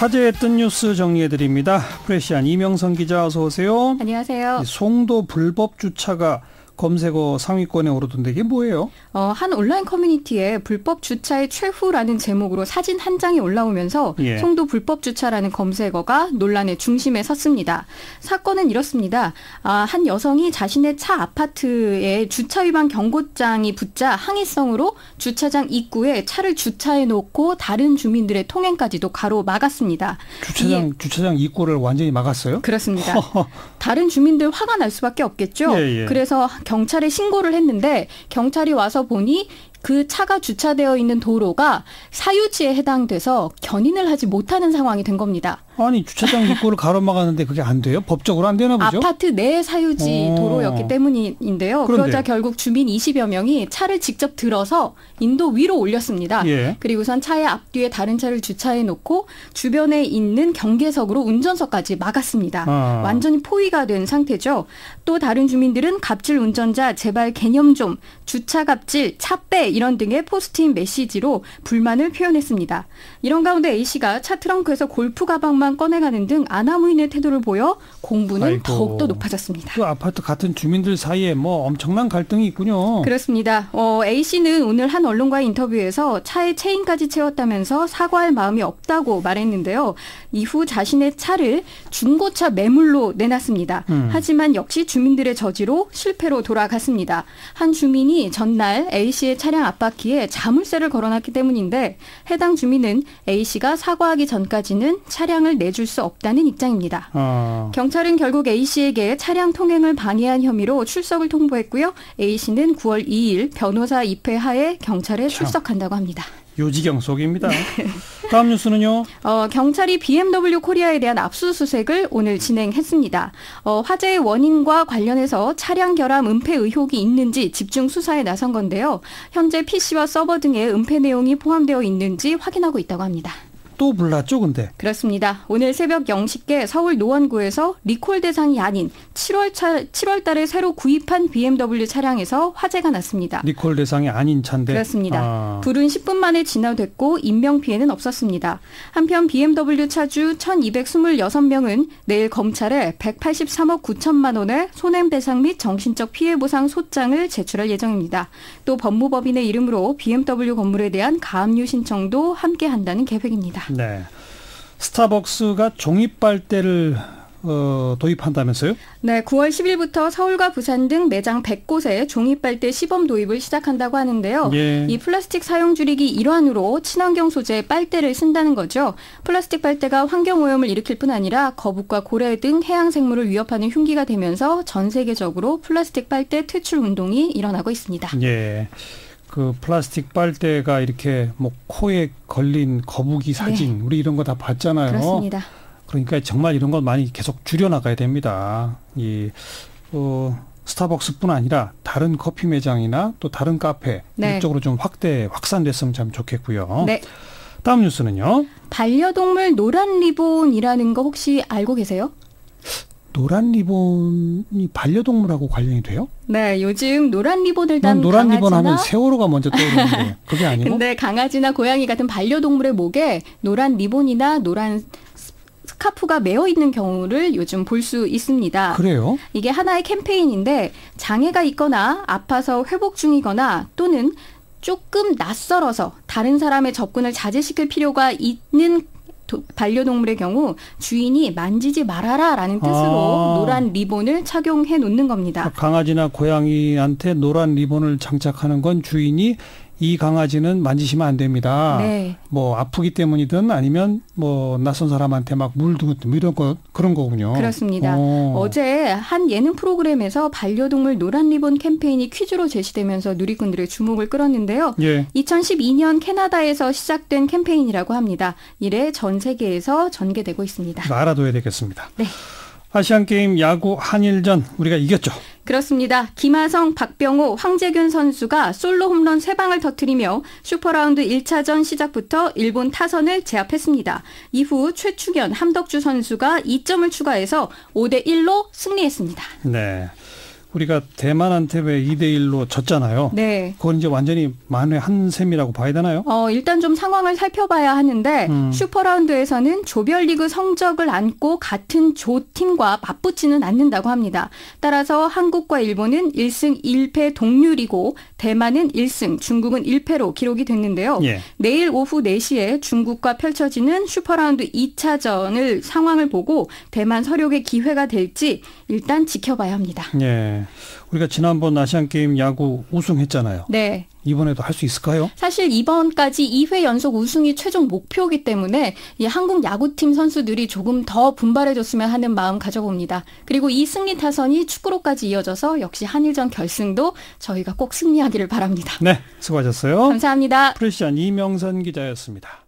화제했던 뉴스 정리해드립니다. 프레시안 이명선 기자 어서 오세요. 안녕하세요. 송도 불법 주차가 검색어 상위권에 오르던데 이게 뭐예요? 한 온라인 커뮤니티에 불법 주차의 최후라는 제목으로 사진 한 장이 올라오면서 송도 불법 주차라는 검색어가 논란의 중심에 섰습니다. 사건은 이렇습니다. 한 여성이 자신의 차 아파트에 주차 위반 경고장이 붙자 항의성으로 주차장 입구에 차를 주차해 놓고 다른 주민들의 통행까지도 가로막았습니다. 주차장 입구를 완전히 막았어요? 그렇습니다. 다른 주민들 화가 날 수밖에 없겠죠. 그래서 경찰에 신고를 했는데 경찰이 와서 보니 그 차가 주차되어 있는 도로가 사유지에 해당돼서 견인을 하지 못하는 상황이 된 겁니다. 아니 주차장 입구를 가로막았는데 그게 안 돼요? 법적으로 안 되나 보죠? 아파트 내 사유지 도로였기 때문인데요. 그러자 결국 주민 20여 명이 차를 직접 들어서 인도 위로 올렸습니다. 그리고선 차의 앞뒤에 다른 차를 주차해 놓고 주변에 있는 경계석으로 운전석까지 막았습니다. 완전히 포위가 된 상태죠. 또 다른 주민들은 갑질 운전자 제발 개념 좀, 주차 갑질, 차 빼 이런 등의 포스트잇 메시지로 불만을 표현했습니다. 이런 가운데 A씨가 차 트렁크에서 골프 가방만 꺼내가는 등 아나무인의 태도를 보여 공분은 더욱더 높아졌습니다. 그 아파트 같은 주민들 사이에 뭐 엄청난 갈등이 있군요. 그렇습니다. A씨는 오늘 한 언론과의 인터뷰에서 차에 체인까지 채웠다면서 사과할 마음이 없다고 말했는데요. 이후 자신의 차를 중고차 매물로 내놨습니다. 하지만 역시 주민들의 저지로 실패로 돌아갔습니다. 한 주민이 전날 A씨의 차량 앞바퀴에 자물쇠를 걸어놨기 때문인데 해당 주민은 A씨가 사과하기 전까지는 차량을 내줄 수 없다는 입장입니다. 경찰은 결국 A씨에게 차량 통행을 방해한 혐의로 출석을 통보했고요. A씨는 9월 2일 변호사 입회하에 경찰에 출석한다고 합니다. 요지경 속입니다. 다음 뉴스는요. 경찰이 BMW 코리아에 대한 압수수색을 오늘 진행했습니다. 화재의 원인과 관련해서 차량 결함 은폐 의혹이 있는지 집중 수사에 나선 건데요. 현재 PC와 서버 등의 은폐 내용이 포함되어 있는지 확인하고 있다고 합니다. 또 불났죠, 근데? 그렇습니다. 오늘 새벽 0시께 서울 노원구에서 리콜 대상이 아닌 7월 달에 새로 구입한 BMW 차량에서 화재가 났습니다. 리콜 대상이 아닌 차인데? 그렇습니다. 불은 10분 만에 진화됐고 인명피해는 없었습니다. 한편 BMW 차주 1226명은 내일 검찰에 183억 9천만 원의 손해배상 및 정신적 피해보상 소장을 제출할 예정입니다. 또 법무법인의 이름으로 BMW 건물에 대한 가압류 신청도 함께 한다는 계획입니다. 네, 스타벅스가 종이빨대를 도입한다면서요? 네, 9월 10일부터 서울과 부산 등 매장 100곳에 종이빨대 시범 도입을 시작한다고 하는데요. 이 플라스틱 사용 줄이기 일환으로 친환경 소재의 빨대를 쓴다는 거죠. 플라스틱 빨대가 환경오염을 일으킬 뿐 아니라 거북과 고래 등 해양생물을 위협하는 흉기가 되면서 전 세계적으로 플라스틱 빨대 퇴출 운동이 일어나고 있습니다. 그 플라스틱 빨대가 이렇게 뭐 코에 걸린 거북이 사진 우리 이런 거 다 봤잖아요. 그렇습니다. 그러니까 정말 이런 걸 많이 계속 줄여나가야 됩니다. 스타벅스뿐 아니라 다른 커피 매장이나 또 다른 카페 이쪽으로 좀 확산됐으면 참 좋겠고요. 다음 뉴스는요. 반려동물 노란 리본이라는 거 혹시 알고 계세요? 노란 리본이 반려동물하고 관련이 돼요? 네, 요즘 노란 리본을 단 노란 강아지나 리본 하면 세월호가 먼저 떠오르는데 그게 아니고? 근데 강아지나 고양이 같은 반려동물의 목에 노란 리본이나 노란 스카프가 매어 있는 경우를 요즘 볼 수 있습니다. 그래요? 이게 하나의 캠페인인데 장애가 있거나 아파서 회복 중이거나 또는 조금 낯설어서 다른 사람의 접근을 자제시킬 필요가 있는 반려동물의 경우 주인이 만지지 말아라라는 뜻으로 노란 리본을 착용해 놓는 겁니다. 강아지나 고양이한테 노란 리본을 장착하는 건 주인이 이 강아지는 만지시면 안 됩니다. 뭐 아프기 때문이든 아니면 뭐 낯선 사람한테 막 물든 이런 거 그런 거군요. 그렇습니다. 어제 한 예능 프로그램에서 반려동물 노란 리본 캠페인이 퀴즈로 제시되면서 누리꾼들의 주목을 끌었는데요. 2012년 캐나다에서 시작된 캠페인이라고 합니다. 이래 전 세계에서 전개되고 있습니다. 알아둬야 되겠습니다. 아시안게임 야구 한일전 우리가 이겼죠. 그렇습니다. 김하성, 박병호, 황재균 선수가 솔로 홈런 3방을 터뜨리며 슈퍼라운드 1차전 시작부터 일본 타선을 제압했습니다. 이후 최충현, 함덕주 선수가 2점을 추가해서 5대1로 승리했습니다. 네. 우리가 대만한테 왜 2대1로 졌잖아요. 네. 그건 이제 완전히 만회 한 셈이라고 봐야 되나요? 일단 좀 상황을 살펴봐야 하는데 슈퍼라운드에서는 조별리그 성적을 안고 같은 조 팀과 맞붙지는 않는다고 합니다. 따라서 한국과 일본은 1승 1패 동률이고 대만은 1승, 중국은 1패로 기록이 됐는데요. 예. 내일 오후 4시에 중국과 펼쳐지는 슈퍼라운드 2차전을 상황을 보고 대만 서력의 기회가 될지 일단 지켜봐야 합니다. 예. 우리가 지난번 아시안게임 야구 우승했잖아요. 네. 이번에도 할 수 있을까요? 사실 이번까지 2회 연속 우승이 최종 목표이기 때문에 이 한국 야구팀 선수들이 조금 더 분발해줬으면 하는 마음 가져봅니다. 그리고 이 승리 타선이 축구로까지 이어져서 역시 한일전 결승도 저희가 꼭 승리하기를 바랍니다. 네, 수고하셨어요. 감사합니다. 프레시안 이명선 기자였습니다.